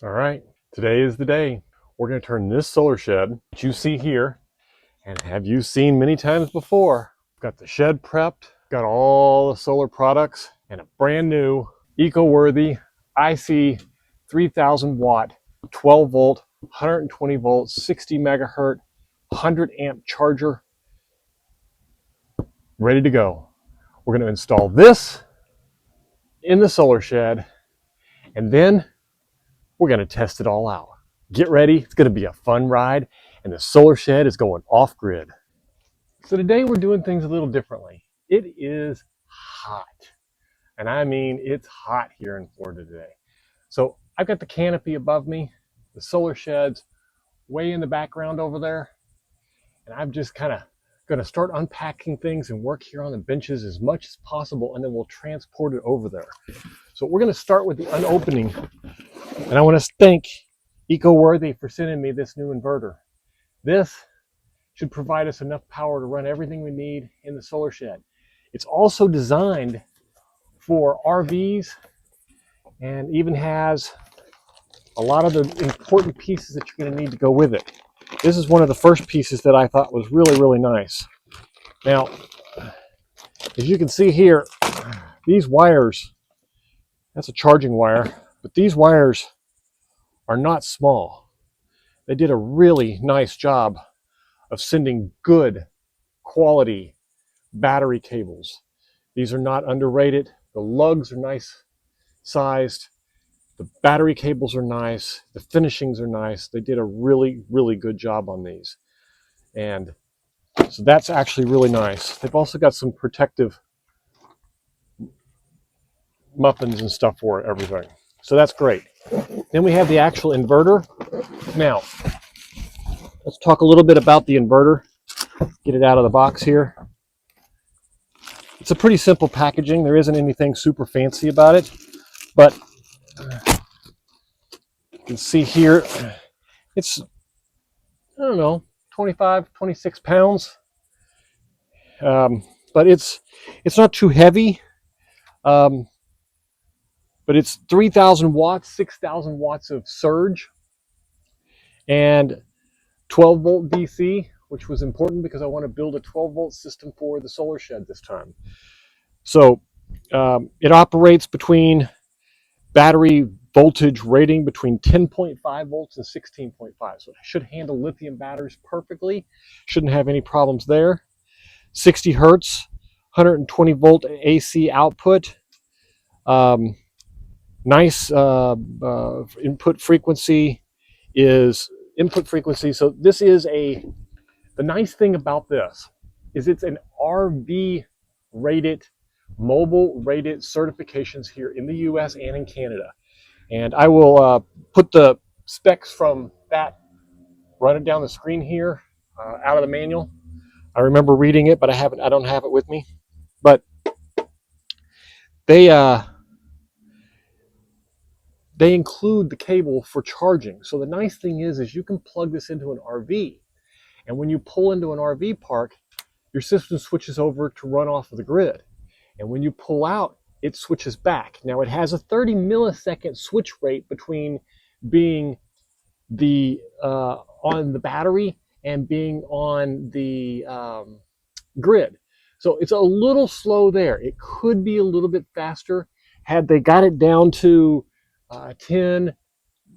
All right, today is the day. We're going to turn this solar shed that you see here, and have you seen many times before. Got the shed prepped, got all the solar products, and a brand new, eco-worthy IC 3000 watt, 12 volt, 120 volt, 60 megahertz, 100 amp charger, ready to go. We're going to install this in the solar shed, and then we're going to test it all out. Get ready, it's going to be a fun ride, and the solar shed is going off grid. So today we're doing things a little differently. It is hot, and I mean it's hot here in Florida today. So I've got the canopy above me, the solar shed's way in the background over there, and I'm just kind of going to start unpacking things and work here on the benches as much as possible, and then we'll transport it over there. So we're going to start with the unopening, and I want to thank EcoWorthy for sending me this new inverter. This should provide us enough power to run everything we need in the solar shed. It's also designed for RVs and even has a lot of the important pieces that you're going to need to go with it. This is one of the first pieces that I thought was really, really nice. Now, as you can see here, these wires, that's a charging wire, but these wires are not small. They did a really nice job of sending good quality battery cables. These are not underrated. The lugs are nice sized. The battery cables are nice. The finishings are nice. They did a really, really good job on these. And so that's actually really nice. They've also got some protective muffins and stuff for everything. So that's great. Then we have the actual inverter. Now, let's talk a little bit about the inverter. Get it out of the box here. It's a pretty simple packaging. There isn't anything super fancy about it, but you can see here, it's, I don't know, 25, 26 pounds. But it's not too heavy. But it's 3,000 watts, 6,000 watts of surge, and 12 volt DC, which was important because I want to build a 12 volt system for the solar shed this time. So it operates between battery voltage rating between 10.5 volts and 16.5. So it should handle lithium batteries perfectly. Shouldn't have any problems there. 60 hertz, 120 volt AC output. Nice input frequency is input frequency. So this is the nice thing about this is it's an RV rated, mobile rated certifications here in the US and in Canada. And I will put the specs from that, run it down the screen here, out of the manual. I remember reading it, but I don't have it with me. But they include the cable for charging. So the nice thing is you can plug this into an RV. And when you pull into an RV park, your system switches over to run off of the grid. And when you pull out, it switches back. Now it has a 30 millisecond switch rate between being on the battery and being on the grid. So it's a little slow there. It could be a little bit faster had they got it down to 10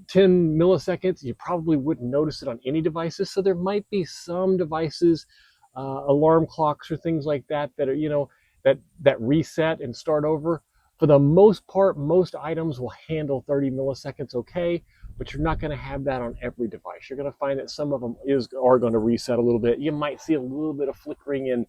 milliseconds. You probably wouldn't notice it on any devices. So there might be some devices, alarm clocks or things like that that are, that reset and start over. For the most part, most items will handle 30 milliseconds okay, but you're not going to have that on every device. You're going to find that some of them are going to reset a little bit. You might see a little bit of flickering in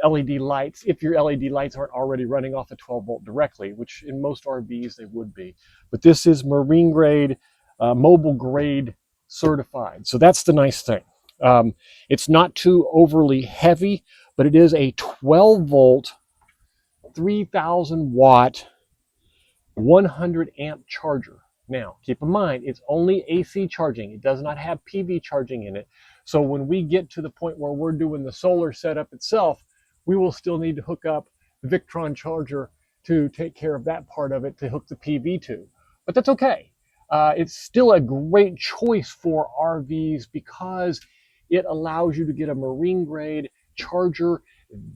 LED lights if your LED lights aren't already running off a 12 volt directly, which in most RVs they would be. But this is marine grade, mobile grade certified. So that's the nice thing. It's not too overly heavy, but it is a 12 volt, 3,000 watt, 100 amp charger. Now, keep in mind, it's only AC charging. It does not have PV charging in it. So when we get to the point where we're doing the solar setup itself, we will still need to hook up the Victron charger to take care of that part of it to hook the PV to. but that's okay. It's still a great choice for RVs because it allows you to get a marine grade charger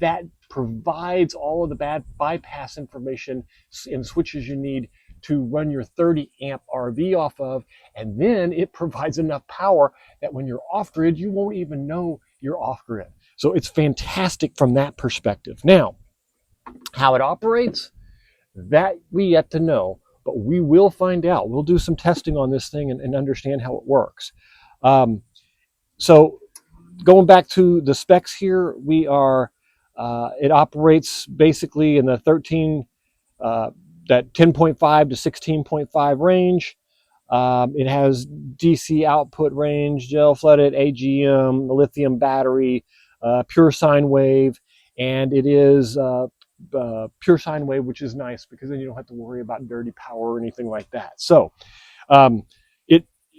that provides all of the bad bypass information and switches you need to run your 30 amp RV off of. And then it provides enough power that when you're off grid, you won't even know you're off grid. So it's fantastic from that perspective. Now, how it operates, that we yet to know, but we will find out. We'll do some testing on this thing and understand how it works. So going back to the specs here, we are, it operates basically in the 10.5 to 16.5 range. It has DC output range, gel flooded, AGM, lithium battery, pure sine wave, and it is pure sine wave, which is nice because then you don't have to worry about dirty power or anything like that. So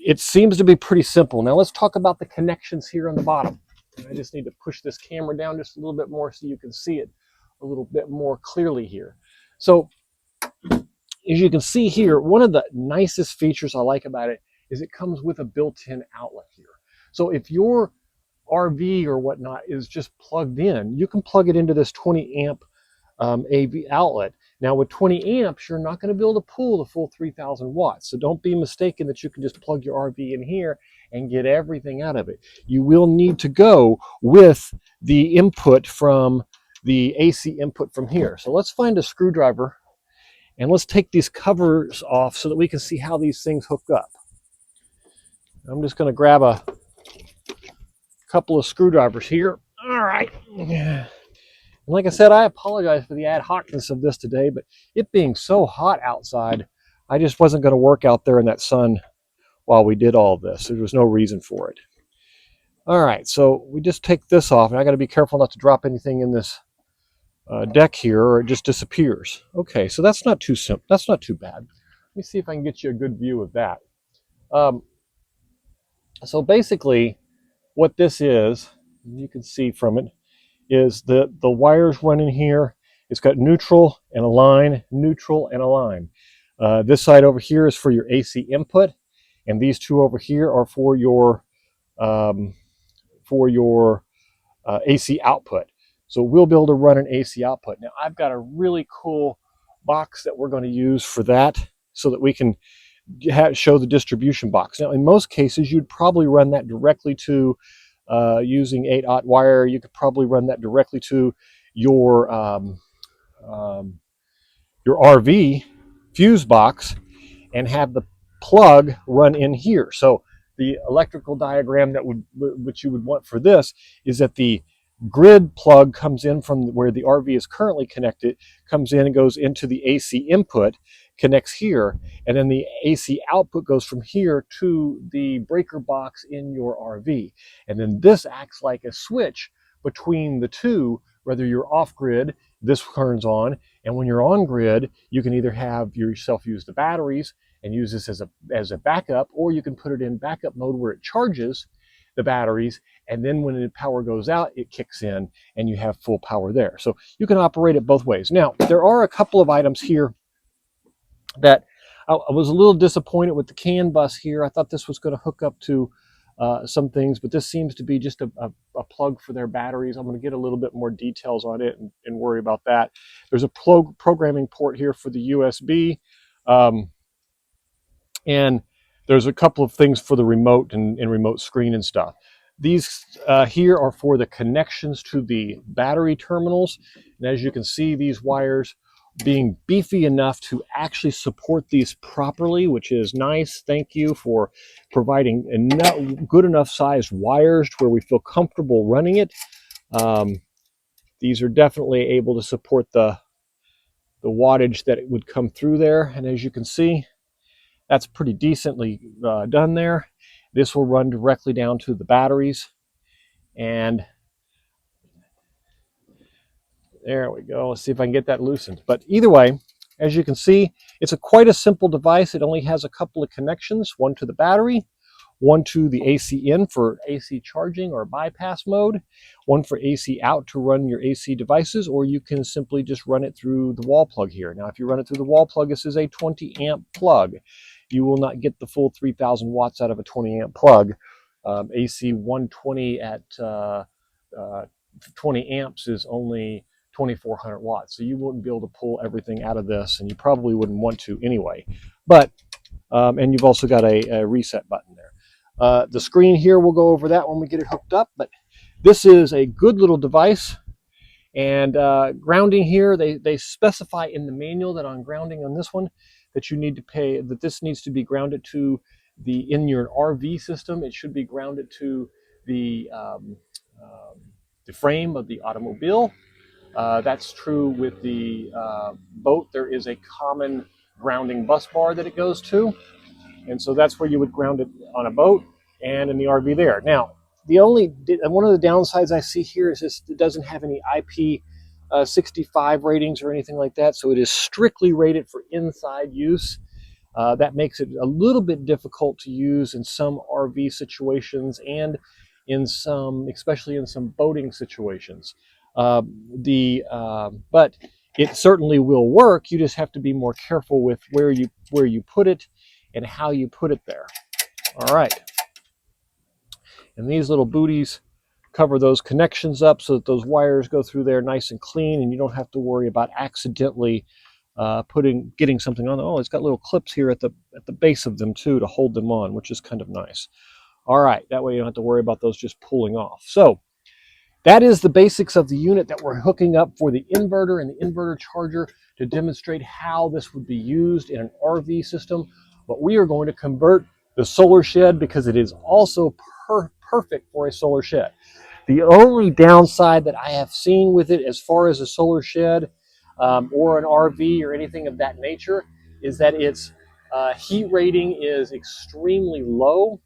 it seems to be pretty simple. Now let's talk about the connections here on the bottom. I just need to push this camera down just a little bit more so you can see it a little bit more clearly here. So as you can see here, one of the nicest features I like about it is it comes with a built-in outlet here. So if your RV or whatnot is just plugged in, you can plug it into this 20 amp AV outlet. Now with 20 amps, you're not going to be able to pull the full 3,000 watts. So don't be mistaken that you can just plug your RV in here and get everything out of it. You will need to go with the input from the AC input from here. So let's find a screwdriver and let's take these covers off so that we can see how these things hook up. I'm just going to grab a couple of screwdrivers here. All right. And like I said, I apologize for the ad hocness of this today, but it being so hot outside, I just wasn't going to work out there in that sun while we did all this. There was no reason for it. All right, so we just take this off, and I got to be careful not to drop anything in this deck here, or it just disappears. Okay, so that's not too simple. That's not too bad. Let me see if I can get you a good view of that. So basically, what this is, you can see from it, is the wires run in here. It's got neutral and a line, neutral and a line. This side over here is for your AC input, and these two over here are for your AC output. So we'll be able to run an AC output. Now I've got a really cool box that we're going to use for that so that we can show the distribution box. Now in most cases you'd probably run that directly to using 8/0 wire. You could probably run that directly to your RV fuse box and have the plug run in here. So the electrical diagram that which you would want for this is that the grid plug comes in from where the RV is currently connected, comes in and goes into the AC input, connects here, and then the AC output goes from here to the breaker box in your RV. And then this acts like a switch between the two. Whether you're off grid, this turns on, and when you're on grid, you can either have yourself use the batteries and use this as a backup, or you can put it in backup mode where it charges the batteries, and then when the power goes out, it kicks in and you have full power there. So you can operate it both ways. Now, there are a couple of items here that I was a little disappointed with the CAN bus here. I thought this was going to hook up to some things, but this seems to be just a plug for their batteries. I'm going to get a little bit more details on it and worry about that. There's a programming port here for the USB, and there's a couple of things for the remote and remote screen and stuff. These here are for the connections to the battery terminals. And as you can see, these wires being beefy enough to actually support these properly, which is nice. Thank you for providing good enough sized wires to where we feel comfortable running it. These are definitely able to support the wattage that it would come through there. And as you can see, that's pretty decently done there. This will run directly down to the batteries. And there we go. Let's see if I can get that loosened. But either way, as you can see, it's quite a simple device. It only has a couple of connections, one to the battery, one to the AC in for AC charging or bypass mode, one for AC out to run your AC devices, or you can simply just run it through the wall plug here. Now, if you run it through the wall plug, this is a 20 amp plug. You will not get the full 3,000 watts out of a 20 amp plug. AC 120 at 20 amps is only 2,400 watts. So you wouldn't be able to pull everything out of this, and you probably wouldn't want to anyway. But, and you've also got a reset button there. The screen here, we'll go over that when we get it hooked up, but this is a good little device. And grounding here, they specify in the manual that on grounding on this one, that you need to pay, that this needs to be grounded to in your RV system, it should be grounded to the frame of the automobile. That's true with the boat. There is a common grounding bus bar that it goes to. And so that's where you would ground it on a boat and in the RV there. Now, one of the downsides I see here is this, it doesn't have any IP 65 ratings or anything like that. So it is strictly rated for inside use. That makes it a little bit difficult to use in some RV situations and in some, especially in some boating situations. But it certainly will work. You just have to be more careful with where you put it and how you put it there. All right. And these little booties cover those connections up so that those wires go through there nice and clean, and you don't have to worry about accidentally getting something on. Oh, it's got little clips here at the base of them too to hold them on, which is kind of nice. All right, that way you don't have to worry about those just pulling off. So that is the basics of the unit that we're hooking up for the inverter and the inverter charger to demonstrate how this would be used in an RV system. But we are going to convert the solar shed because it is also perfect for a solar shed. The only downside that I have seen with it as far as a solar shed or an RV or anything of that nature is that its heat rating is extremely low.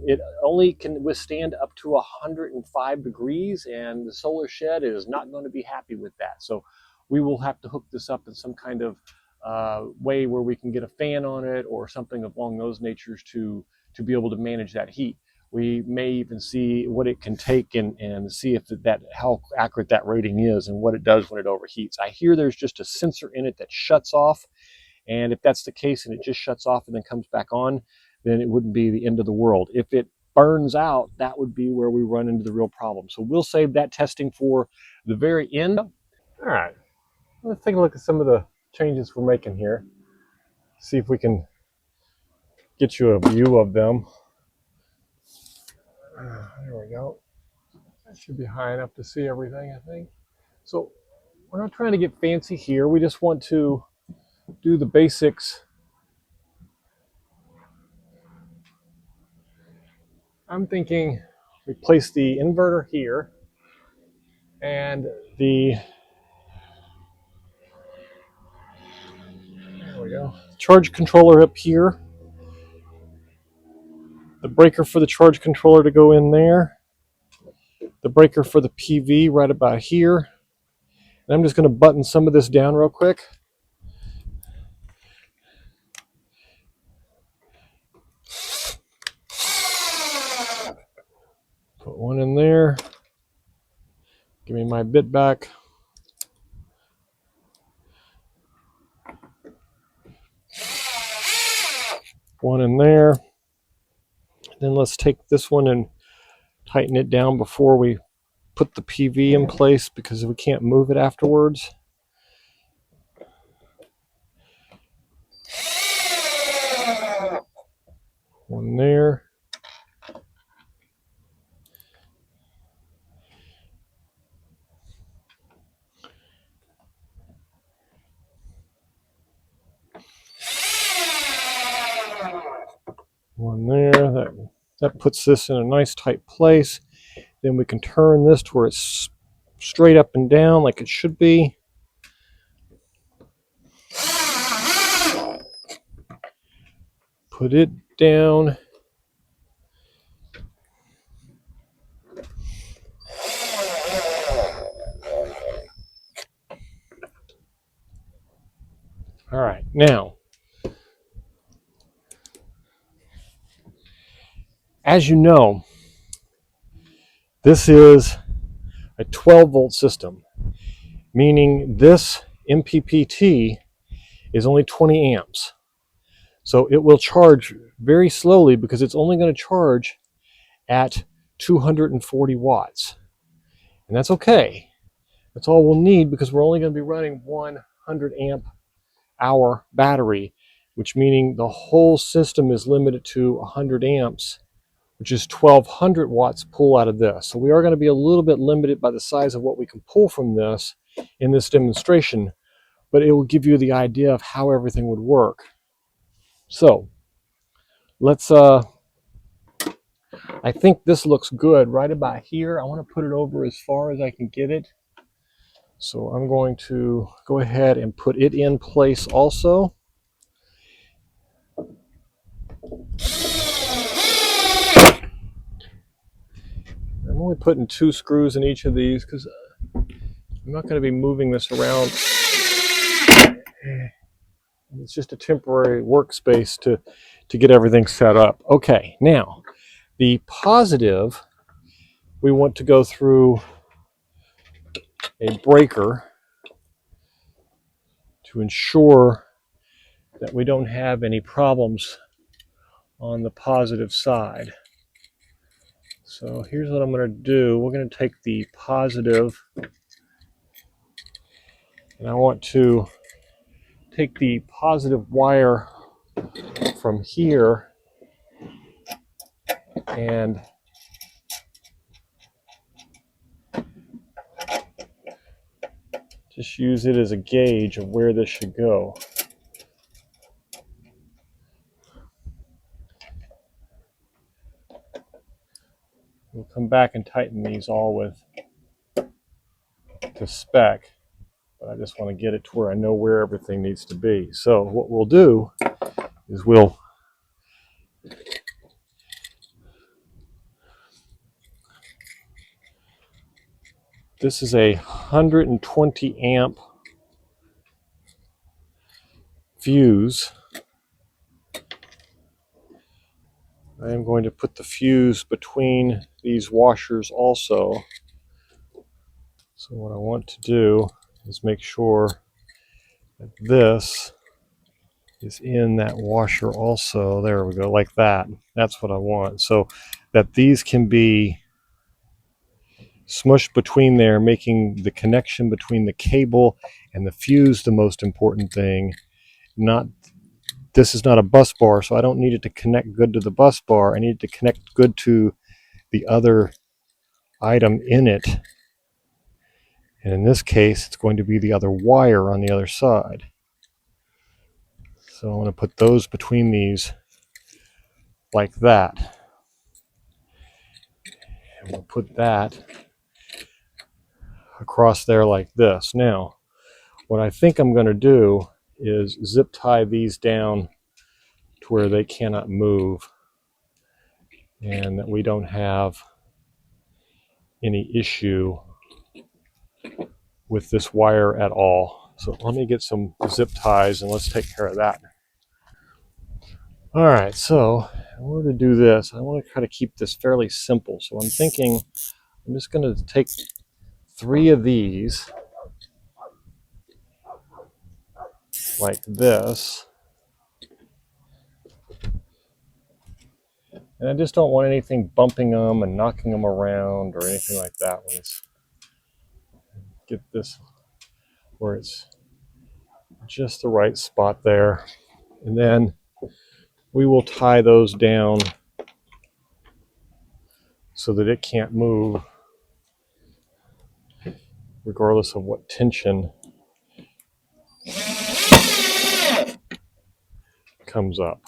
It only can withstand up to 105 degrees, and the solar shed is not going to be happy with that. So we will have to hook this up in some kind of way where we can get a fan on it or something along those natures to be able to manage that heat. We may even see what it can take and see if how accurate that rating is and what it does when it overheats. I hear there's just a sensor in it that shuts off, and if that's the case and it just shuts off and then comes back on, then it wouldn't be the end of the world. If it burns out, that would be where we run into the real problem. So we'll save that testing for the very end. All right, let's take a look at some of the changes we're making here. See if we can get you a view of them. There we go. That should be high enough to see everything, I think. So we're not trying to get fancy here. We just want to do the basics. I'm thinking we place the inverter here and there we go, charge controller up here. The breaker for the charge controller to go in there. The breaker for the PV right about here. And I'm just going to button some of this down real quick. Put one in there. Give me my bit back. One in there. Then let's take this one and tighten it down before we put the PV in place because we can't move it afterwards. One there. One there. That puts this in a nice tight place. Then we can turn this to where it's straight up and down like it should be. Put it down. All right, now as you know, this is a 12-volt system, meaning this MPPT is only 20 amps. So it will charge very slowly because it's only going to charge at 240 watts. And that's okay. That's all we'll need because we're only going to be running 100 amp hour battery, which meaning the whole system is limited to 100 amps, which is 1200 watts pull out of this. So we are going to be a little bit limited by the size of what we can pull from this in this demonstration, but it will give you the idea of how everything would work. So let's, I think this looks good right about here. I want to put it over as far as I can get it. So I'm going to go ahead and put it in place also. I'm only putting 2 screws in each of these because I'm not going to be moving this around. It's just a temporary workspace to get everything set up. Okay, now the positive, we want to go through a breaker to ensure that we don't have any problems on the positive side. So here's what I'm going to do. We're going to take the positive, and I want to take the positive wire from here and just use it as a gauge of where this should go. We'll come back and tighten these all with to spec, but I just want to get it to where I know where everything needs to be. So what we'll do is this is a 120 amp fuse. I am going to put the fuse between these washers also. So what I want to do is make sure that this is in that washer also. There we go, like that. That's what I want. So that these can be smushed between there, making the connection between the cable and the fuse the most important thing. This is not a bus bar, so I don't need it to connect good to the bus bar. I need it to connect good to the other item in it. And in this case, it's going to be the other wire on the other side. So I'm going to put those between these like that. And we'll put that across there like this. Now, what I think I'm going to do is zip tie these down to where they cannot move and that we don't have any issue with this wire at all. So let me get some zip ties and let's take care of that. All right, so in order to do this, I want to try to keep this fairly simple. So I'm thinking I'm just going to take 3 of these like this. And I just don't want anything bumping them and knocking them around or anything like that. Let's get this where it's just the right spot there. And then we will tie those down so that it can't move regardless of what tension comes up.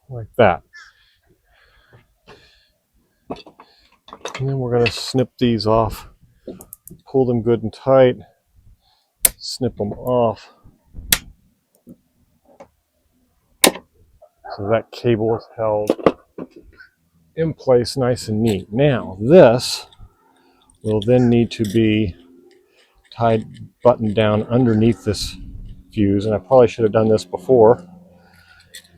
Like that. And then we're going to snip these off, pull them good and tight, snip them off so that cable is held. in place nice and neat. Now this will then need to be tied, buttoned down underneath this fuse, and I probably should have done this before.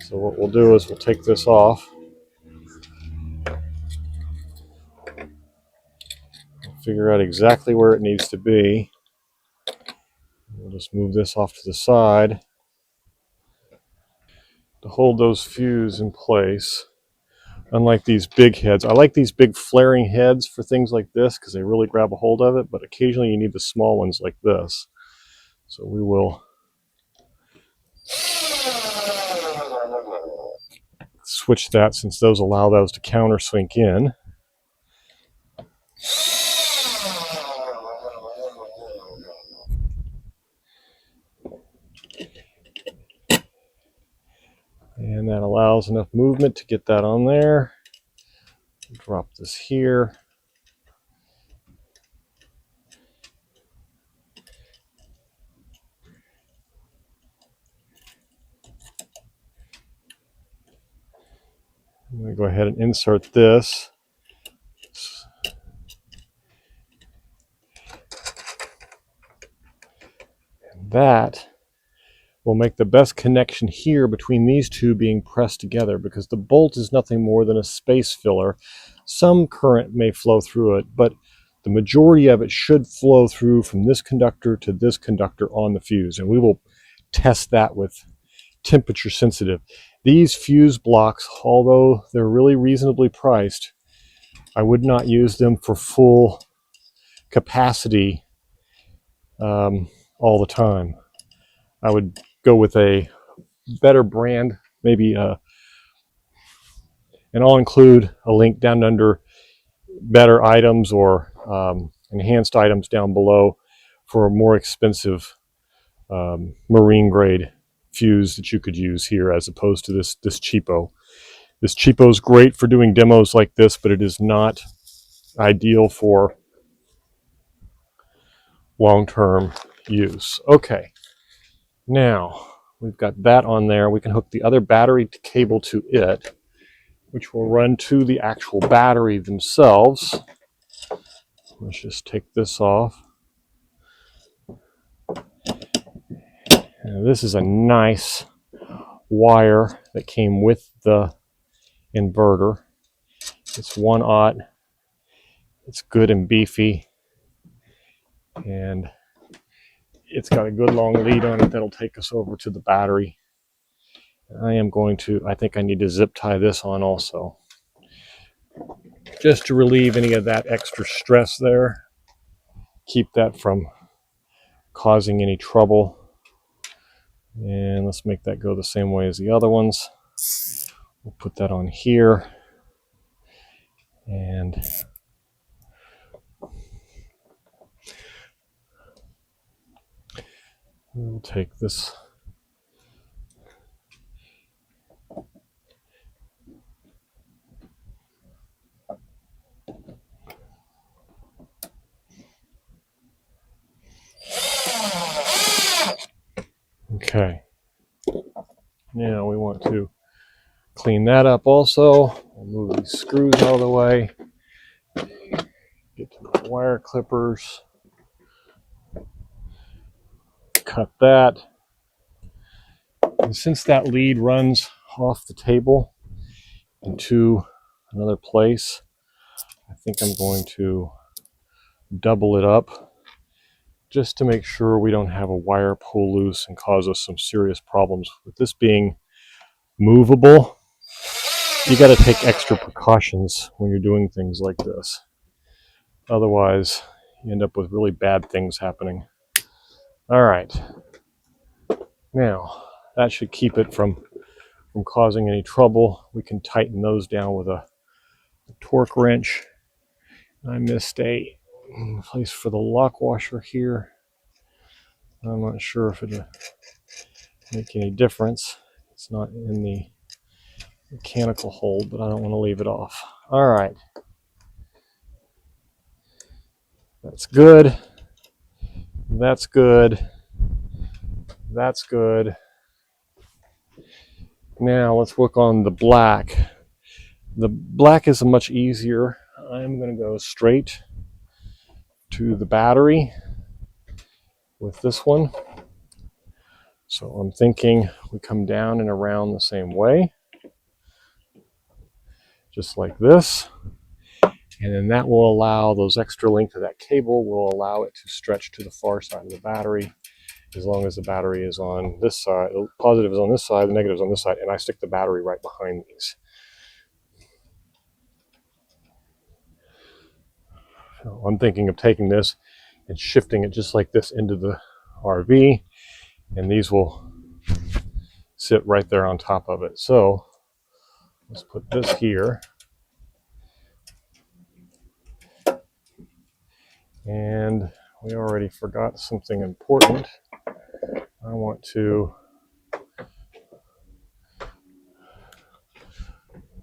So what we'll do is we'll take this off, figure out exactly where it needs to be. We'll just move this off to the side to hold those fuses in place. Unlike these big heads, I like these big flaring heads for things like this because they really grab a hold of it, but occasionally you need the small ones like this. So we will switch that since those allow those to countersink in. And that allows enough movement to get that on there. Drop this here. I'm going to go ahead and insert this. And that will make the best connection here between these two being pressed together, because the bolt is nothing more than a space filler. Some current may flow through it, but the majority of it should flow through from this conductor to this conductor on the fuse, and we will test that with temperature sensitive. These fuse blocks, although they're really reasonably priced, I would not use them for full capacity all the time. I would go with a better brand, maybe, and I'll include a link down under better items or enhanced items down below for a more expensive marine grade fuse that you could use here, as opposed to this cheapo. This cheapo is great for doing demos like this, but it is not ideal for long-term use. Okay, now we've got that on there. We can hook the other battery cable to it, which will run to the actual battery themselves. Let's just take this off. And this is a nice wire that came with the inverter. It's 1/0. It's good and beefy, and it's got a good long lead on it that'll take us over to the battery. I think I need to zip tie this on also, just to relieve any of that extra stress there. Keep that from causing any trouble. And let's make that go the same way as the other ones. We'll put that on here. And we'll take this. Okay. Now we want to clean that up also. We'll move these screws out of the way. Get to the wire clippers. Cut that. And since that lead runs off the table into another place, I think I'm going to double it up just to make sure we don't have a wire pull loose and cause us some serious problems. With this being movable, you got to take extra precautions when you're doing things like this. Otherwise, you end up with really bad things happening. All right. Now, that should keep it from causing any trouble. We can tighten those down with a torque wrench. I missed a place for the lock washer here. I'm not sure if it'll make any difference. It's not in the mechanical hold, but I don't want to leave it off. All right. That's good. That's good. That's good. Now let's work on the black. The black is much easier. I'm going to go straight to the battery with this one. So I'm thinking we come down and around the same way, just like this. And then that will allow those extra length of that cable will allow it to stretch to the far side of the battery, as long as the battery is on this side. The positive is on this side, the negative is on this side, and I stick the battery right behind these. So I'm thinking of taking this and shifting it just like this into the RV, and these will sit right there on top of it. So let's put this here. And we already forgot something important. I want to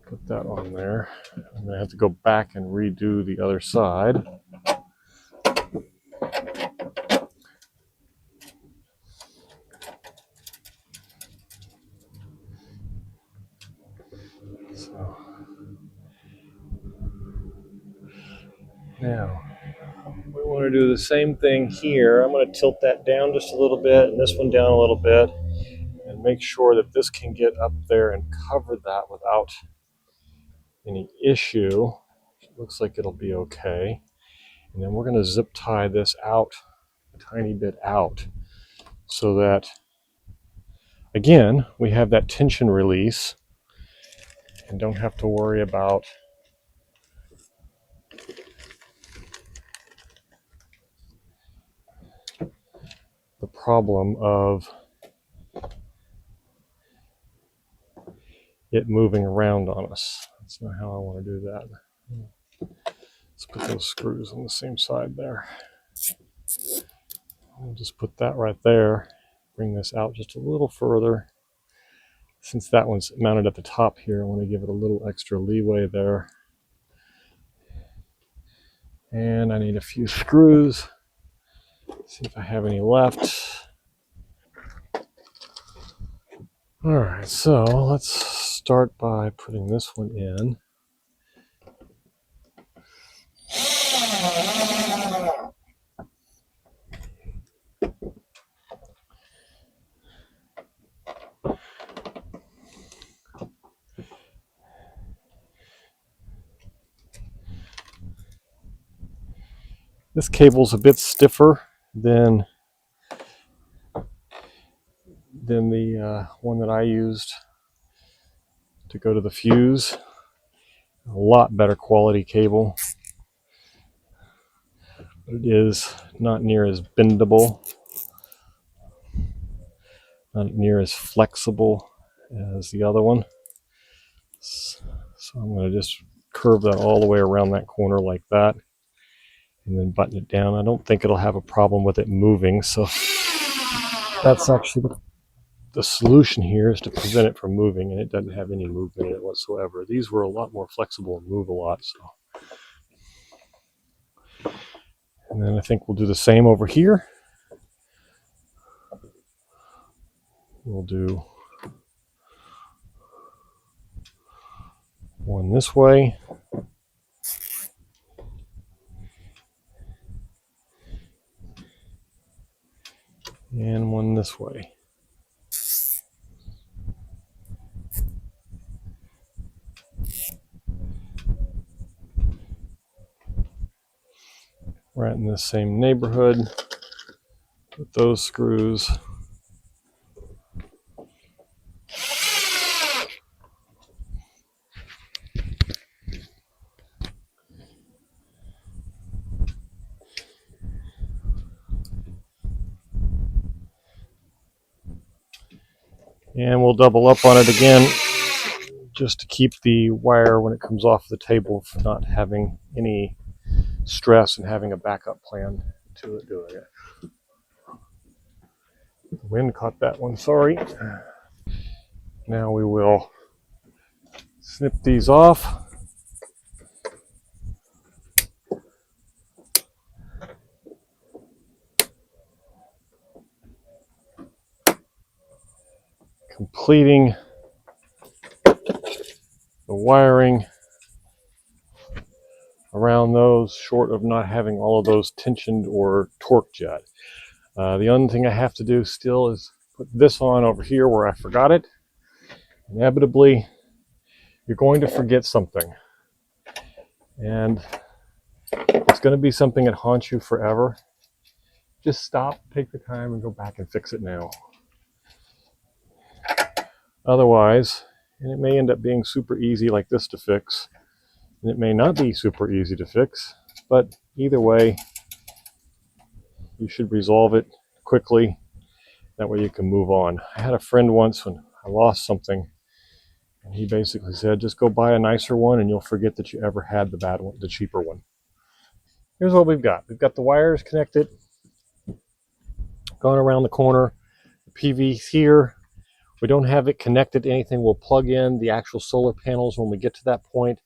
put that on there. I'm going to have to go back and redo the other side. So now we want to do the same thing here. I'm going to tilt that down just a little bit and this one down a little bit, and make sure that this can get up there and cover that without any issue. It looks like it'll be okay. And then we're going to zip tie this out a tiny bit out, so that again we have that tension release and don't have to worry about the problem of it moving around on us. That's not how I want to do that. Let's put those screws on the same side there. I'll just put that right there. Bring this out just a little further. Since that one's mounted at the top here, I want to give it a little extra leeway there. And I need a few screws. See if I have any left. All right, so let's start by putting this one in. This cable's a bit stiffer than the one that I used to go to the fuse. A lot better quality cable. But it is not near as bendable, not near as flexible as the other one. So I'm going to just curve that all the way around that corner like that, and then button it down. I don't think it'll have a problem with it moving, so that's actually the solution here, is to prevent it from moving, and it doesn't have any movement in it whatsoever. These were a lot more flexible and move a lot. So, and then I think we'll do the same over here. We'll do one this way, and one this way. Right in the same neighborhood with those screws. And we'll double up on it again, just to keep the wire, when it comes off the table, from not having any stress and having a backup plan to it doing it. The wind caught that one, sorry. Now we will snip these off. Completing the wiring around those, short of not having all of those tensioned or torqued yet. The only thing I have to do still is put this on over here where I forgot it. Inevitably, you're going to forget something. And it's going to be something that haunts you forever. Just stop, take the time, and go back and fix it now. Otherwise, and it may end up being super easy like this to fix, and it may not be super easy to fix, but either way, you should resolve it quickly. That way you can move on. I had a friend once when I lost something, and he basically said, just go buy a nicer one and you'll forget that you ever had the bad one, the cheaper one. Here's what we've got. We've got the wires connected, going around the corner. The PV's here. We don't have it connected to anything. We'll plug in the actual solar panels when we get to that point.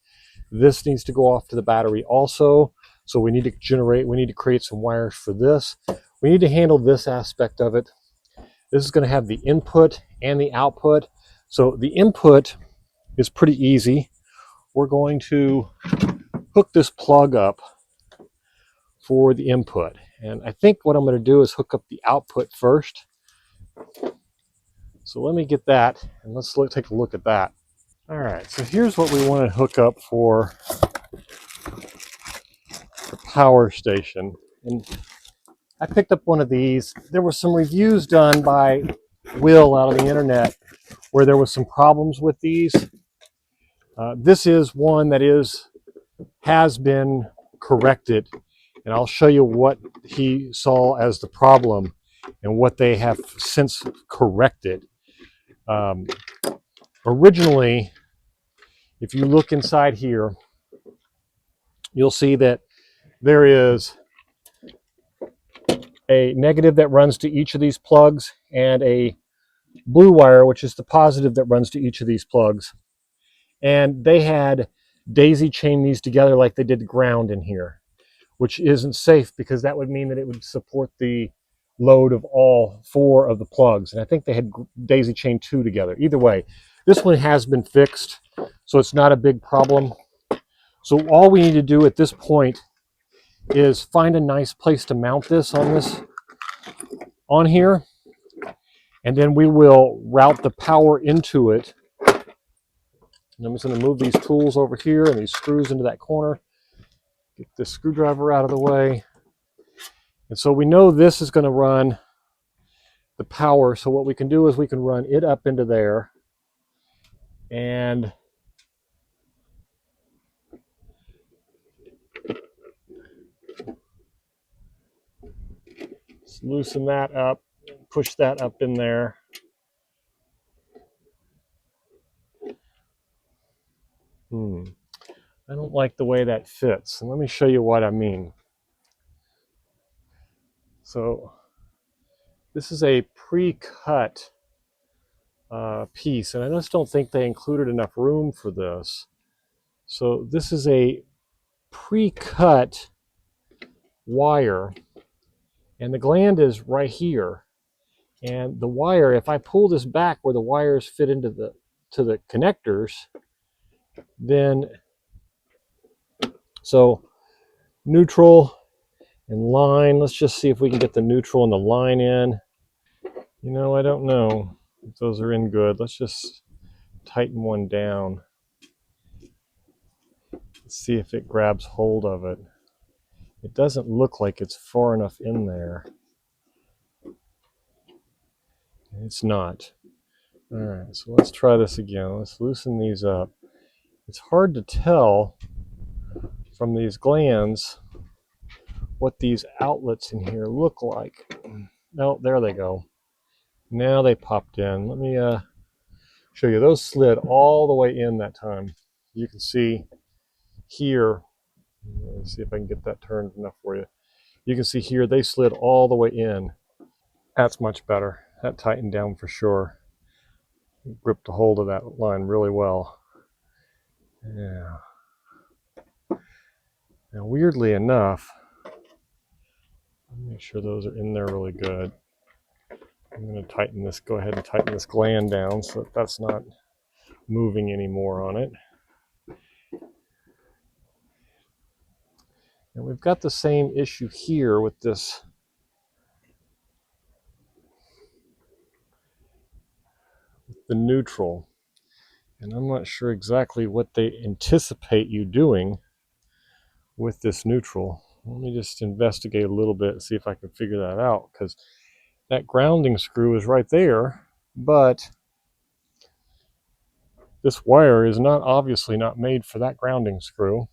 This needs to go off to the battery also. So we need to create some wires for this. We need to handle this aspect of it. This is going to have the input and the output. So the input is pretty easy. We're going to hook this plug up for the input. And I think what I'm going to do is hook up the output first. So let me get that and let's take a look at that. All right, so here's what we want to hook up for the power station. And I picked up one of these. There were some reviews done by Will out on the internet where there was some problems with these. This is one that has been corrected, and I'll show you what he saw as the problem and what they have since corrected. Originally, if you look inside here, you'll see that there is a negative that runs to each of these plugs and a blue wire, which is the positive that runs to each of these plugs. And they had daisy chained these together like they did ground in here, which isn't safe because that would mean that it would support the load of all 4 of the plugs. And I think they had daisy chained 2 together. Either way, this one has been fixed, so it's not a big problem. So all we need to do at this point is find a nice place to mount this on here, and then we will route the power into it. And I'm just going to move these tools over here and these screws into that corner. Get this screwdriver out of the way. And so we know this is going to run the power. So what we can do is we can run it up into there. And just loosen that up, push that up in there. I don't like the way that fits. And let me show you what I mean. So this is a pre-cut piece, and I just don't think they included enough room for this. So this is a pre-cut wire, and the gland is right here. And the wire, if I pull this back where the wires fit into the connectors, then so neutral and line. Let's just see if we can get the neutral and the line in. You know, I don't know if those are in good. Let's just tighten one down. Let's see if it grabs hold of it. It doesn't look like it's far enough in there. It's not. All right, so let's try this again. Let's loosen these up. It's hard to tell from these glands what these outlets in here look like. No, there they go. Now they popped in. Let me show you. Those slid all the way in that time. You can see here. Let's see if I can get that turned enough for you. You can see here they slid all the way in. That's much better. That tightened down for sure. Gripped a hold of that line really well. Yeah. Now, weirdly enough, let me make sure those are in there really good. I'm going to tighten this, go ahead and tighten this gland down so that that's not moving anymore on it. And we've got the same issue here with this the neutral. And I'm not sure exactly what they anticipate you doing with this neutral. Let me just investigate a little bit and see if I can figure that out, because that grounding screw is right there, but this wire is not obviously not made for that grounding screw.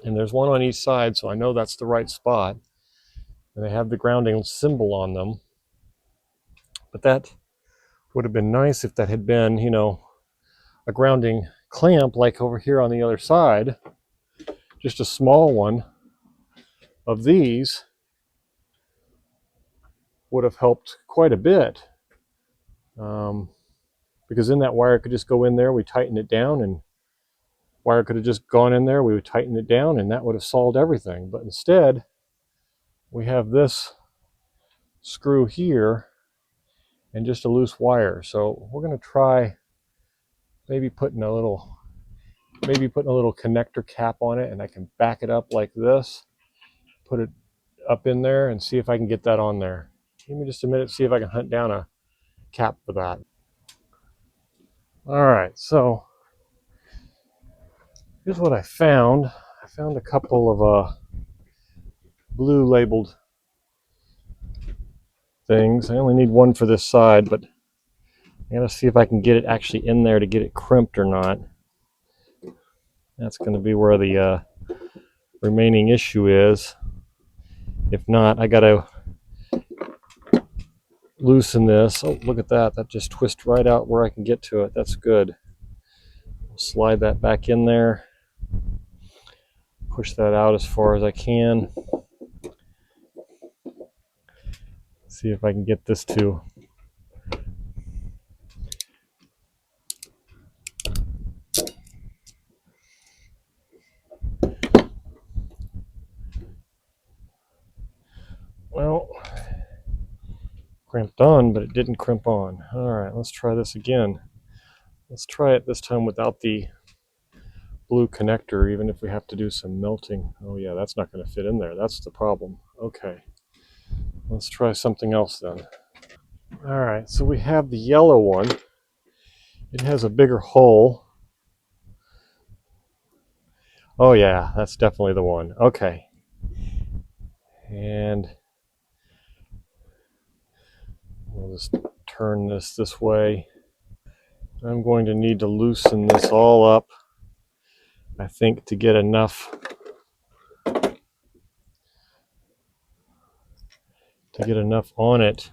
And there's one on each side, so I know that's the right spot. And they have the grounding symbol on them. But that would have been nice if that had been, you know, a grounding clamp like over here on the other side. Just a small one of these would have helped quite a bit. Because then that wire could just go in there, we tighten it down, and wire could have just gone in there, we would tighten it down, and that would have solved everything. But instead, we have this screw here and just a loose wire. So we're going to try maybe putting a little connector cap on it, and I can back it up like this, put it up in there, and see if I can get that on there. Give me just a minute, see if I can hunt down a cap for that. All right, so here's what I found. I found a couple of blue labeled things. I only need one for this side, but I gotta see if I can get it actually in there to get it crimped or not. That's going to be where the remaining issue is. If not, I gotta loosen this. Oh, look at that. That just twists right out where I can get to it. That's good. Slide that back in there. Push that out as far as I can. See if I can get this to well, crimped on, but it didn't crimp on. All right, let's try this again. Let's try it this time without the blue connector, even if we have to do some melting. Oh yeah, that's not going to fit in there. That's the problem. Okay, let's try something else then. All right, so we have the yellow one. It has a bigger hole. Oh yeah, that's definitely the one. Okay. And we'll just turn this way. I'm going to need to loosen this all up, I think, to get enough on it.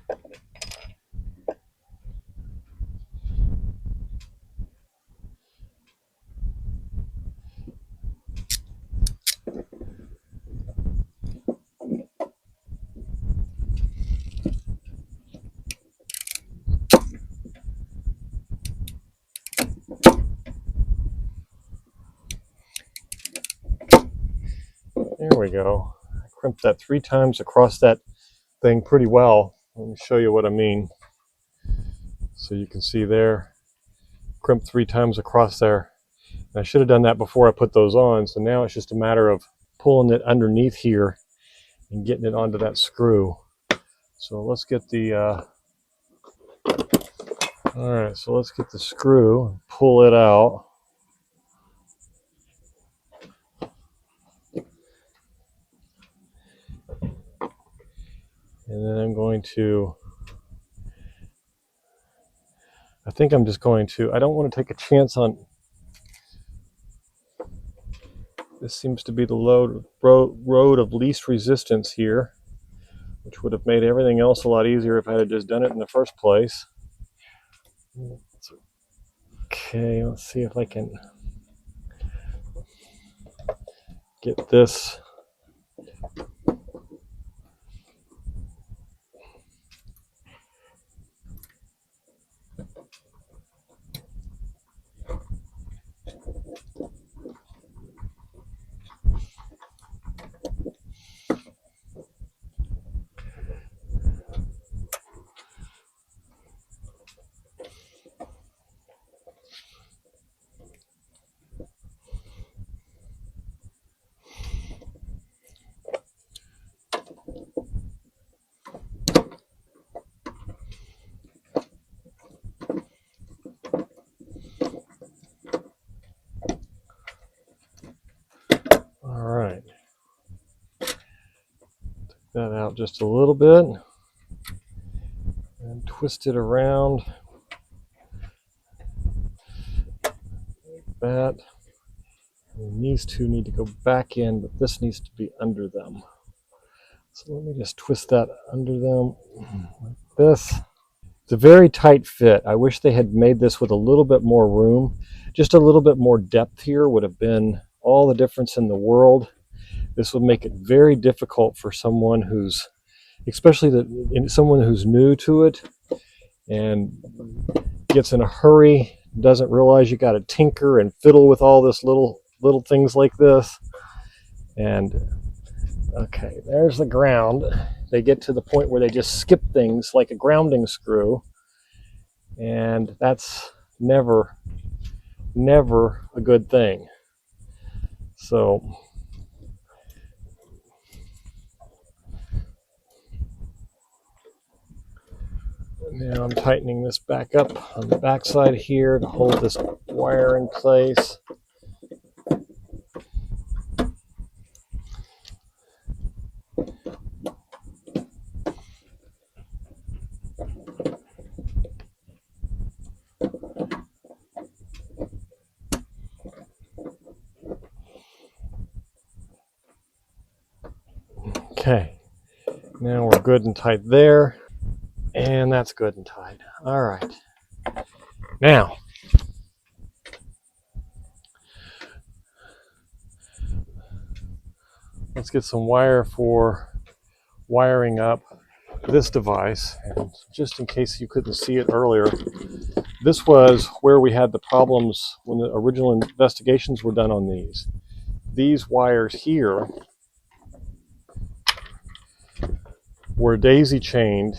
There we go. I crimped that 3 times across that thing pretty well. Let me show you what I mean. So you can see there, crimped 3 times across there. And I should have done that before I put those on. So now it's just a matter of pulling it underneath here and getting it onto that screw. So let's get the all right, so let's get the screw, pull it out. And then I'm going to, I think I'm just going to, I don't want to take a chance on, this seems to be the road of least resistance here, which would have made everything else a lot easier if I had just done it in the first place. Okay, let's see if I can get this. that out just a little bit and twist it around like that. And these two need to go back in, but this needs to be under them. So let me just twist that under them like this. It's a very tight fit. I wish they had made this with a little bit more room. Just a little bit more depth here would have been all the difference in the world. This would make it very difficult for someone who's, especially someone who's new to it and gets in a hurry, doesn't realize you got to tinker and fiddle with all this little things like this. And okay, there's the ground. They get to the point where they just skip things like a grounding screw, and that's never a good thing. So now I'm tightening this back up on the back side here to hold this wire in place. Okay, now we're good and tight there, and that's good and tight. All right, now let's get some wire for wiring up this device. And just in case you couldn't see it earlier, this was where we had the problems when the original investigations were done on these. These wires here were daisy chained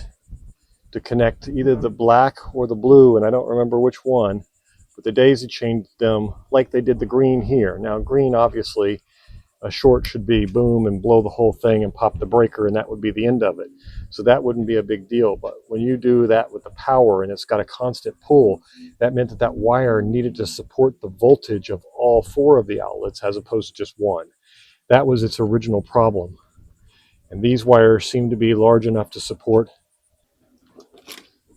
to connect either the black or the blue, and I don't remember which one, but they daisy chained them like they did the green here. Now green, obviously, a short should be boom and blow the whole thing and pop the breaker, and that would be the end of it. So that wouldn't be a big deal. But when you do that with the power and it's got a constant pull, that meant that that wire needed to support the voltage of all four of the outlets as opposed to just one. That was its original problem. And these wires seem to be large enough to support.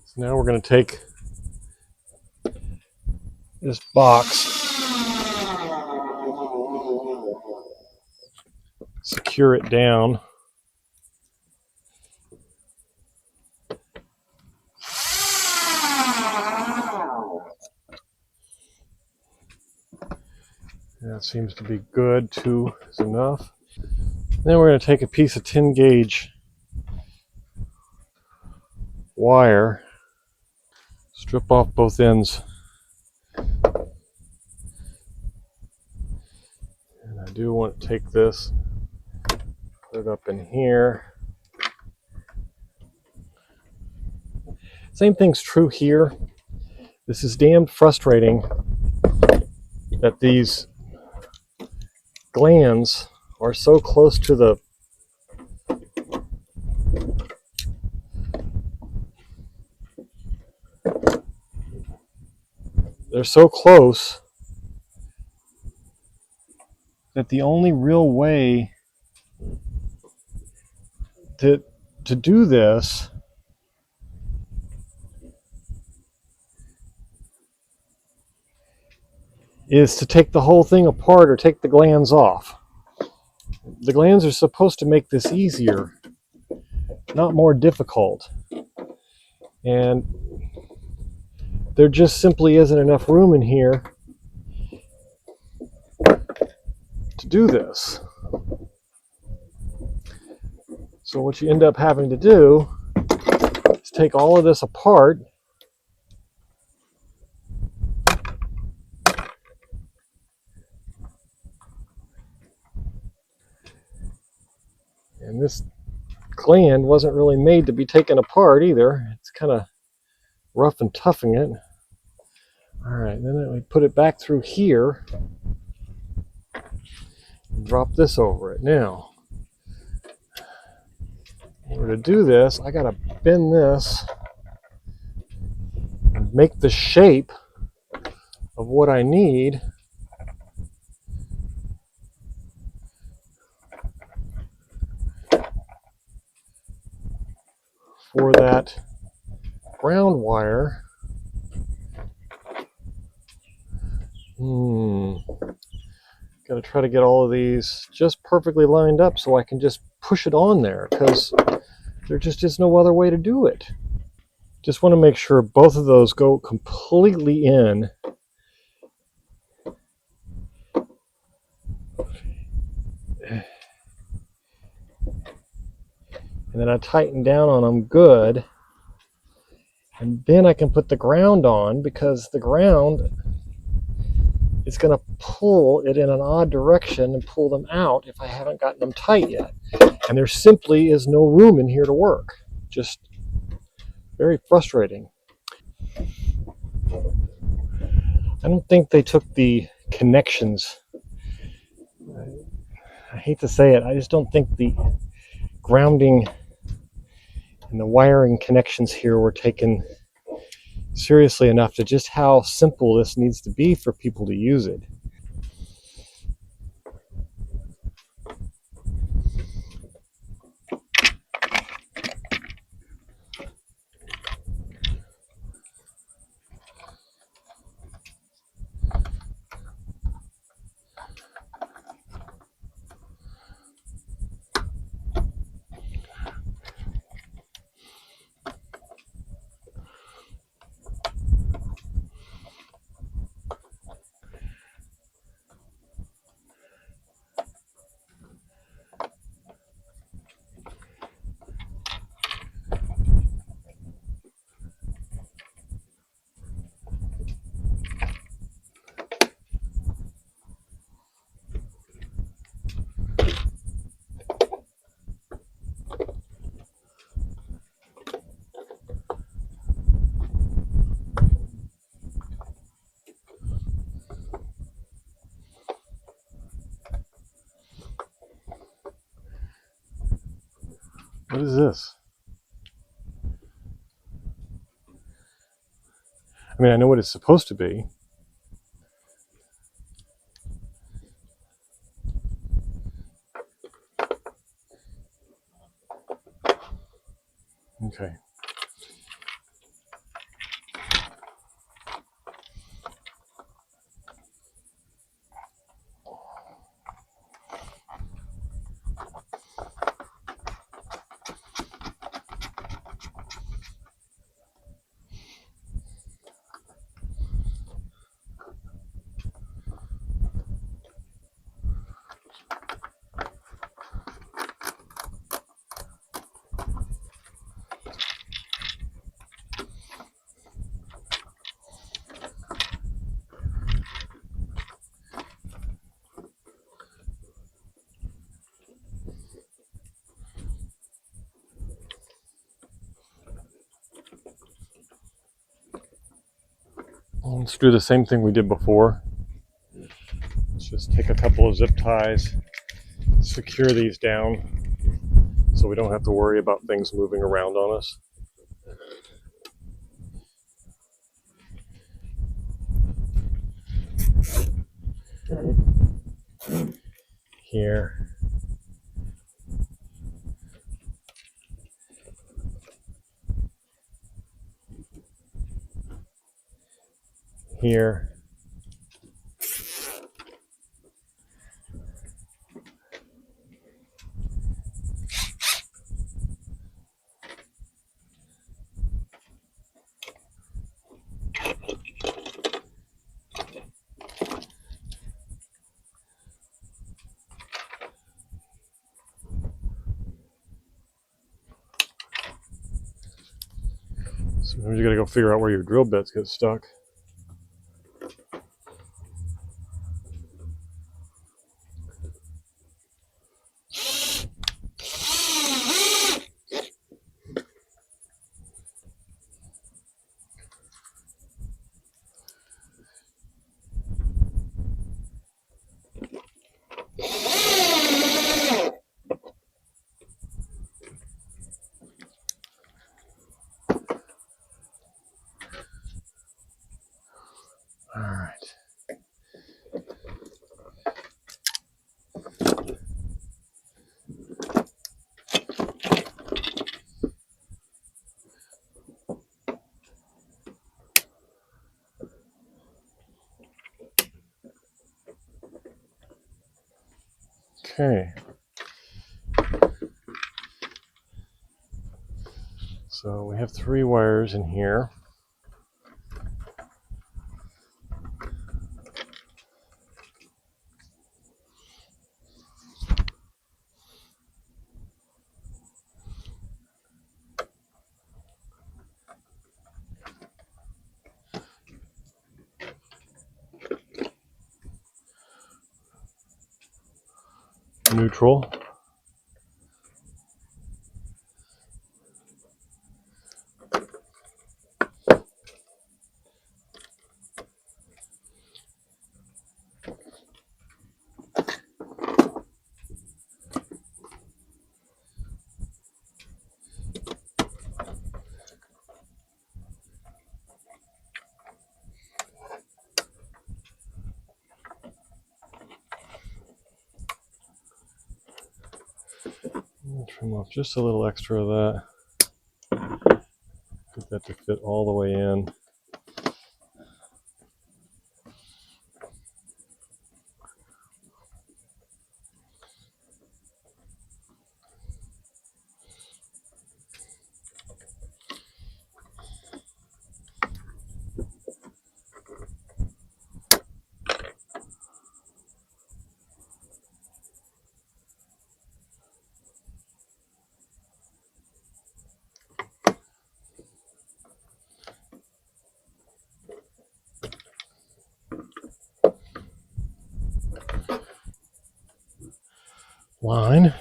So now we're going to take this box, secure it down. That seems to be good. 2 is enough. Then we're going to take a piece of 10 gauge wire, strip off both ends. And I do want to take this, put it up in here. Same thing's true here. This is damned frustrating that these glands are so close to the they're so close that the only real way to do this is to take the whole thing apart or take the glands off. The glands are supposed to make this easier, not more difficult. And there just simply isn't enough room in here to do this. So what you end up having to do is take all of this apart and this gland wasn't really made to be taken apart either. It's kind of rough and toughing it. All right, then we put it back through here and drop this over it. Now, in order to do this, I gotta bend this and make the shape of what I need. for that ground wire. Got to try to get all of these just perfectly lined up so I can just push it on there, because there just is no other way to do it. Just want to make sure both of those go completely in. And then I tighten down on them good. And then I can put the ground on, because the ground is going to pull it in an odd direction and pull them out if I haven't gotten them tight yet. And there simply is no room in here to work. Just very frustrating. I don't think they took the connections. I hate to say it, I just don't think the grounding and the wiring connections here were taken seriously enough to just how simple this needs to be for people to use it. What is this? I mean, I know what it's supposed to be. Okay. Let's do the same thing we did before. Let's just take a couple of zip ties, secure these down so we don't have to worry about things moving around on us. Here. Here. Sometimes you gotta go figure out where your drill bits get stuck. Okay. So we have 3 wires in here. Neutral. Trim off just a little extra of that. Get that to fit all the way in. Line.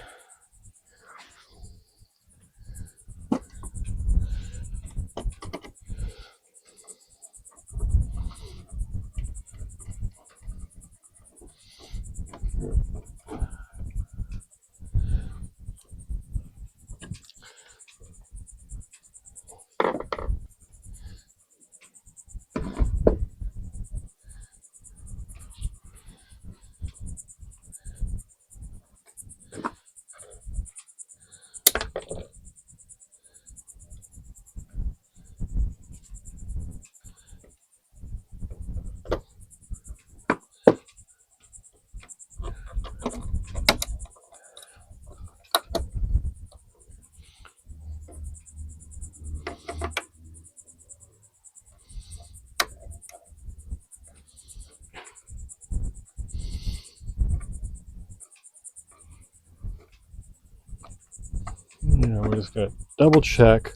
Now we're just going to double check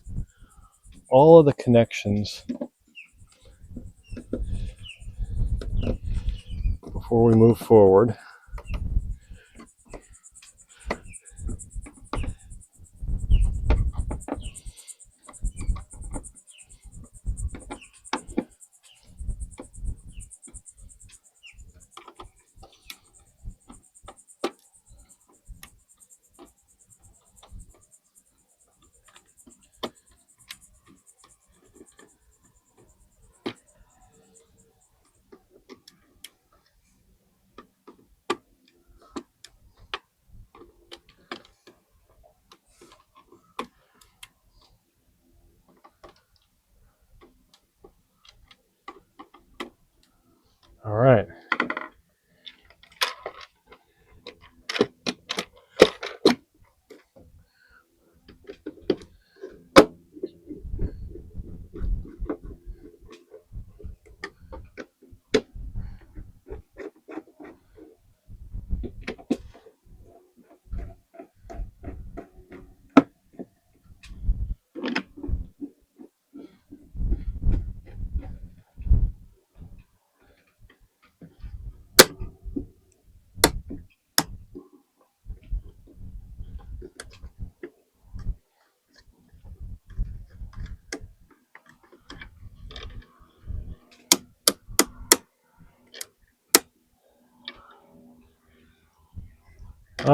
all of the connections before we move forward. All right.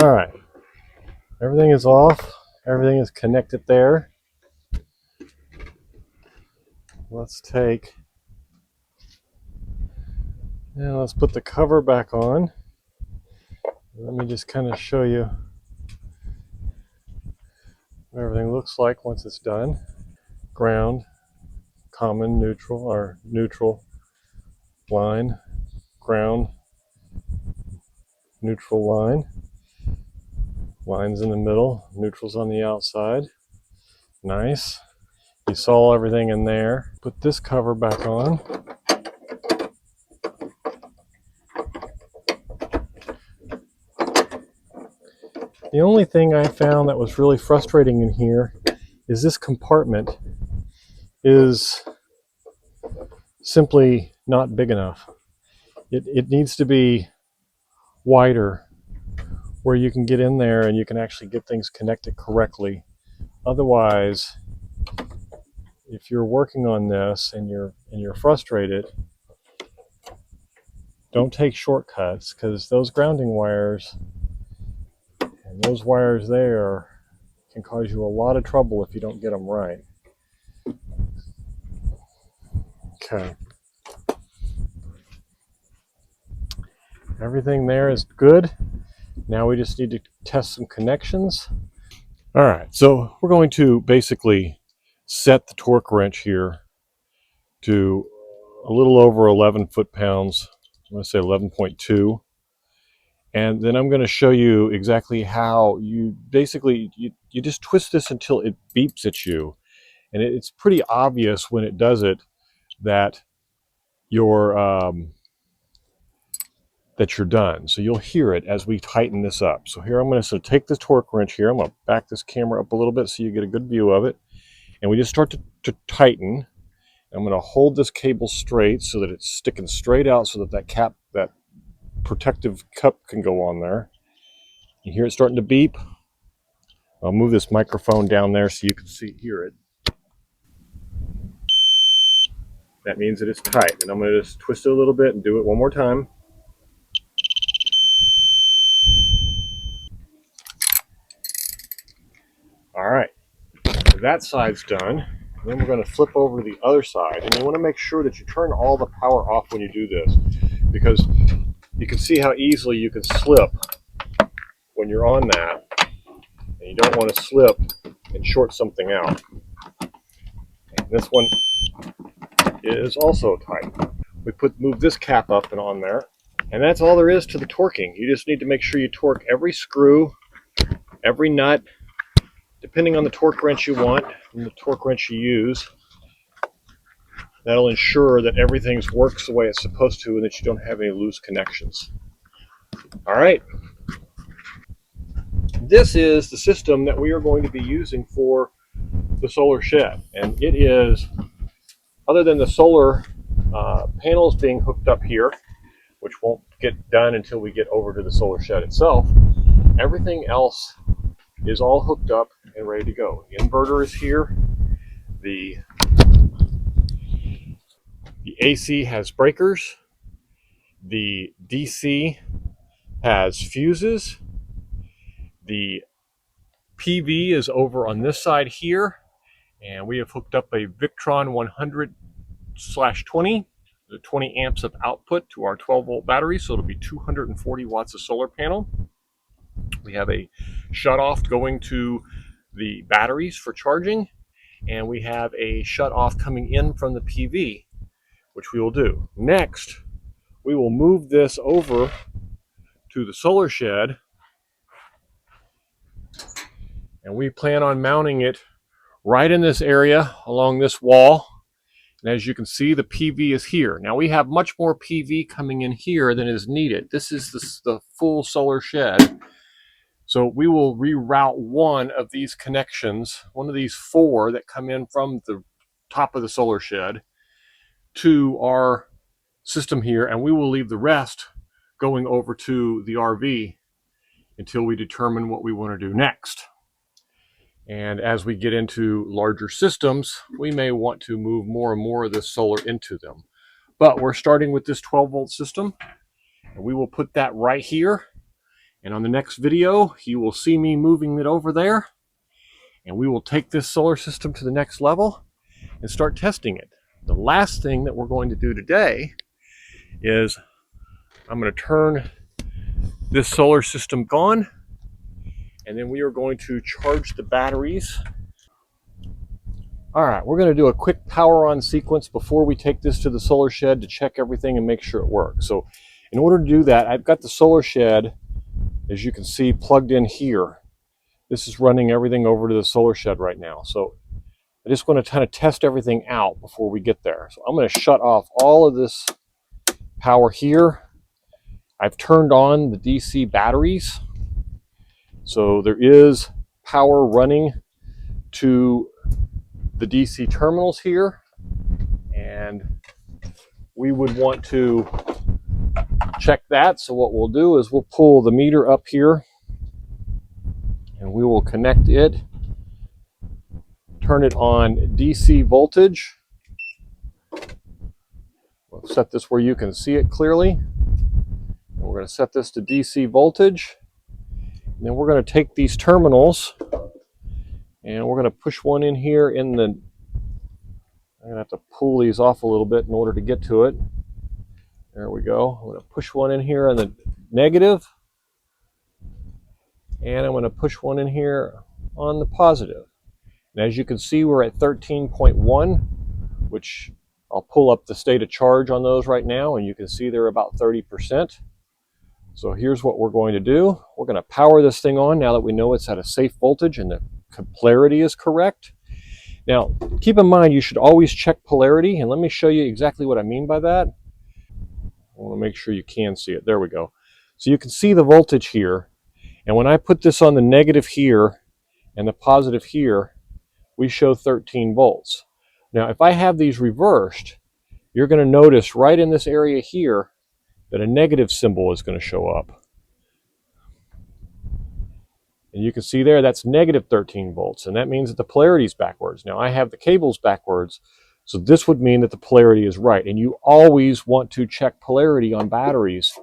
All right. Everything is off. Everything is connected there. Let's take and let's put the cover back on. Let me just kind of show you what everything looks like once it's done. Ground, common, neutral, or neutral line, ground, neutral line. Lines in the middle, neutrals on the outside. Nice. You saw everything in there. Put this cover back on. The only thing I found that was really frustrating in here is this compartment is simply not big enough. It needs to be wider where you can get in there and you can actually get things connected correctly. Otherwise, if you're working on this and you're frustrated, don't take shortcuts, because those grounding wires and those wires there can cause you a lot of trouble if you don't get them right. Okay. Everything there is good. Now we just need to test some connections. All right, so we're going to basically set the torque wrench here to a little over 11 foot-pounds. I'm going to say 11.2. And then I'm going to show you exactly how you basically, you just twist this until it beeps at you. And it's pretty obvious when it does it that you're done. So you'll hear it as we tighten this up. So here I'm going to take this torque wrench here. I'm going to back this camera up a little bit so you get a good view of it. And we just start to tighten. I'm going to hold this cable straight so that it's sticking straight out so that that protective cup can go on there. You hear it starting to beep. I'll move this microphone down there so you can hear it. That means that it's tight. And I'm going to just twist it a little bit and do it one more time. All right, that side's done. Then we're going to flip over to the other side. And you want to make sure that you turn all the power off when you do this, because you can see how easily you can slip when you're on that. And you don't want to slip and short something out. And this one is also tight. We move this cap up and on there. And that's all there is to the torquing. You just need to make sure you torque every screw, every nut, depending on the torque wrench you want and the torque wrench you use. That'll ensure that everything works the way it's supposed to and that you don't have any loose connections. All right. This is the system that we are going to be using for the solar shed. And it is, other than the solar panels being hooked up here, which won't get done until we get over to the solar shed itself, everything else is all hooked up and ready to go. The inverter is here. The AC has breakers. The DC has fuses. The PV is over on this side here, and we have hooked up a Victron 100/20, the 20 amps of output to our 12-volt battery, so it'll be 240 watts of solar panel. We have a shut-off going to the batteries for charging, and we have a shut-off coming in from the PV, which we will do. Next, we will move this over to the solar shed, and we plan on mounting it right in this area along this wall. And as you can see, the PV is here. Now we have much more PV coming in here than is needed. This is the full solar shed. So we will reroute one of these connections, one of these 4 that come in from the top of the solar shed, to our system here, and we will leave the rest going over to the RV until we determine what we want to do next. And as we get into larger systems, we may want to move more and more of this solar into them. But we're starting with this 12-volt system, and we will put that right here. And on the next video, you will see me moving it over there, and we will take this solar system to the next level and start testing it. The last thing that we're going to do today is I'm going to turn this solar system on, and then we are going to charge the batteries. All right, we're going to do a quick power on sequence before we take this to the solar shed to check everything and make sure it works. So in order to do that, I've got the solar shed, as you can see, plugged in here. This is running everything over to the solar shed right now. So I just want to kind of test everything out before we get there. So I'm going to shut off all of this power here. I've turned on the DC batteries. So there is power running to the DC terminals here. And we would want to check that. So what we'll do is we'll pull the meter up here and we will connect it, turn it on DC voltage. We'll set this where you can see it clearly. And we're going to set this to DC voltage. And then we're going to take these terminals and we're going to push one in here in the, I'm going to have to pull these off a little bit in order to get to it. There we go. I'm going to push one in here in the negative. And I'm going to push one in here on the positive. And as you can see, we're at 13.1, which I'll pull up the state of charge on those right now, and you can see they're about 30%. So here's what we're going to do. We're going to power this thing on now that we know it's at a safe voltage and the polarity is correct. Now, keep in mind, you should always check polarity, and let me show you exactly what I mean by that. I want to make sure you can see it. There we go. So you can see the voltage here, and when I put this on the negative here and the positive here, we show 13 volts. Now, if I have these reversed, you're going to notice right in this area here that a negative symbol is going to show up. And you can see there, that's negative 13 volts, and that means that the polarity is backwards. Now, I have the cables backwards, so this would mean that the polarity is right. And you always want to check polarity on batteries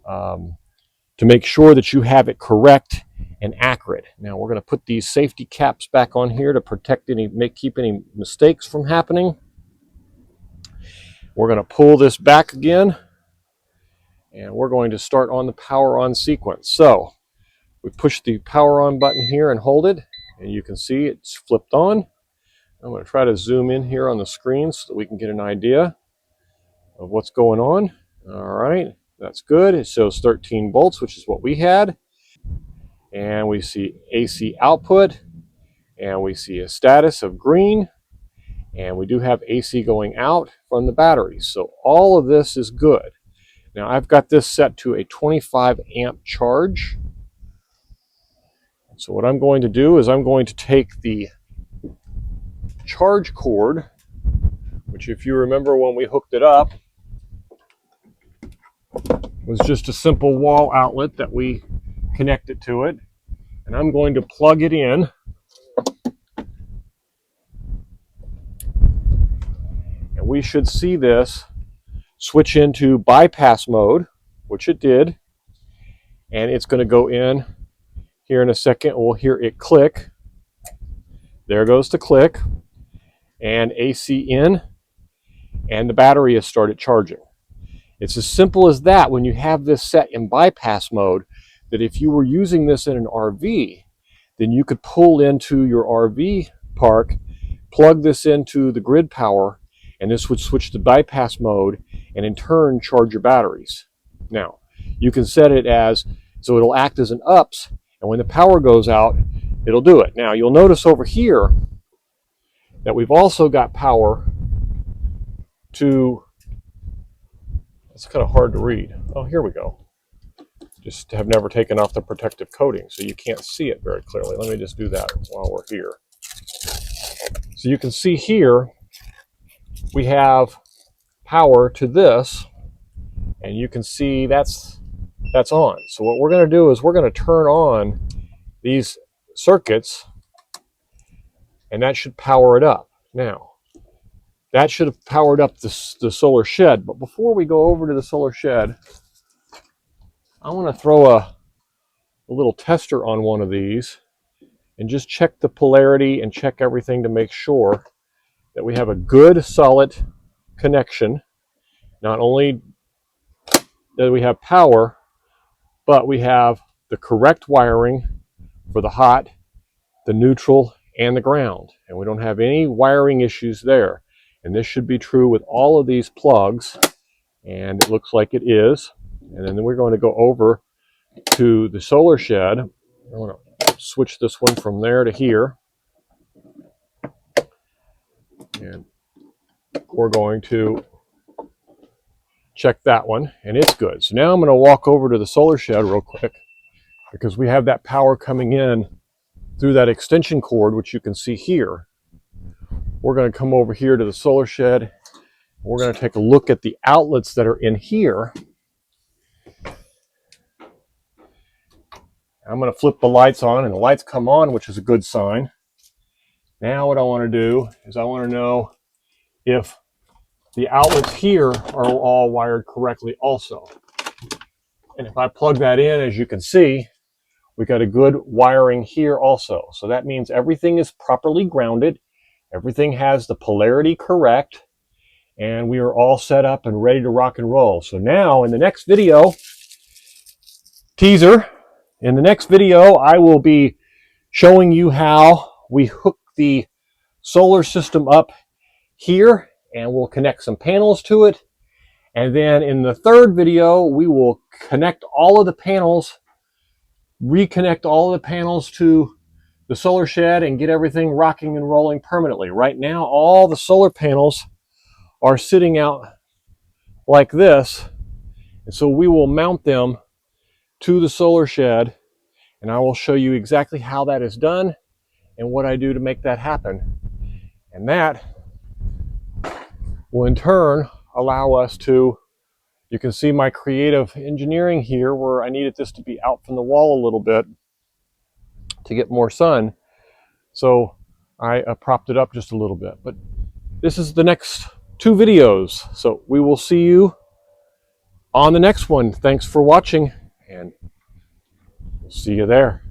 to make sure that you have it correct and accurate. Now, we're going to put these safety caps back on here to protect keep any mistakes from happening. We're going to pull this back again, and we're going to start on the power on sequence. So we push the power on button here and hold it, and you can see it's flipped on. I'm going to try to zoom in here on the screen so that we can get an idea of what's going on. All right, that's good. It shows 13 volts, which is what we had. And we see AC output, and we see a status of green, and we do have AC going out from the batteries. So all of this is good. Now I've got this set to a 25 amp charge. So what I'm going to do is I'm going to take the charge cord, which if you remember when we hooked it up, was just a simple wall outlet that we connected to it. And I'm going to plug it in. And we should see this switch into bypass mode, which it did. And it's going to go in here in a second. We'll hear it click. There goes the click. And AC in. And the battery has started charging. It's as simple as that when you have this set in bypass mode, that if you were using this in an RV, then you could pull into your RV park, plug this into the grid power, and this would switch to bypass mode and in turn charge your batteries. Now, you can set it as, so it'll act as an UPS, and when the power goes out, it'll do it. Now, you'll notice over here that we've also got power to, it's kind of hard to read. Oh, here we go. Just have never taken off the protective coating, so you can't see it very clearly. Let me just do that while we're here. So you can see here, we have power to this, and you can see that's on. So what we're going to do is we're going to turn on these circuits, and that should power it up. Now, that should have powered up the solar shed, but before we go over to the solar shed, I want to throw a little tester on one of these and just check the polarity and check everything to make sure that we have a good solid connection. Not only that we have power, but we have the correct wiring for the hot, the neutral, and the ground. And we don't have any wiring issues there. And this should be true with all of these plugs, and it looks like it is. And then we're going to go over to the solar shed. I want to switch this one from there to here. And we're going to check that one, and it's good. So now I'm going to walk over to the solar shed real quick, because we have that power coming in through that extension cord, which you can see here. We're going to come over here to the solar shed. We're going to take a look at the outlets that are in here. I'm going to flip the lights on, and the lights come on, which is a good sign. Now what I want to do is I want to know if the outlets here are all wired correctly also. And if I plug that in, as you can see, we got a good wiring here also. So that means everything is properly grounded. Everything has the polarity correct. And we are all set up and ready to rock and roll. So now in the next video, teaser, in the next video, I will be showing you how we hook the solar system up here, and we'll connect some panels to it. And then in the third video, we will connect all of the panels, reconnect all of the panels to the solar shed, and get everything rocking and rolling permanently. Right now, all the solar panels are sitting out like this. And so we will mount them to the solar shed, and I will show you exactly how that is done and what I do to make that happen. And that will in turn allow us to, you can see my creative engineering here where I needed this to be out from the wall a little bit to get more sun. So I propped it up just a little bit. But this is the next 2 videos. So we will see you on the next one. Thanks for watching, and we'll see you there.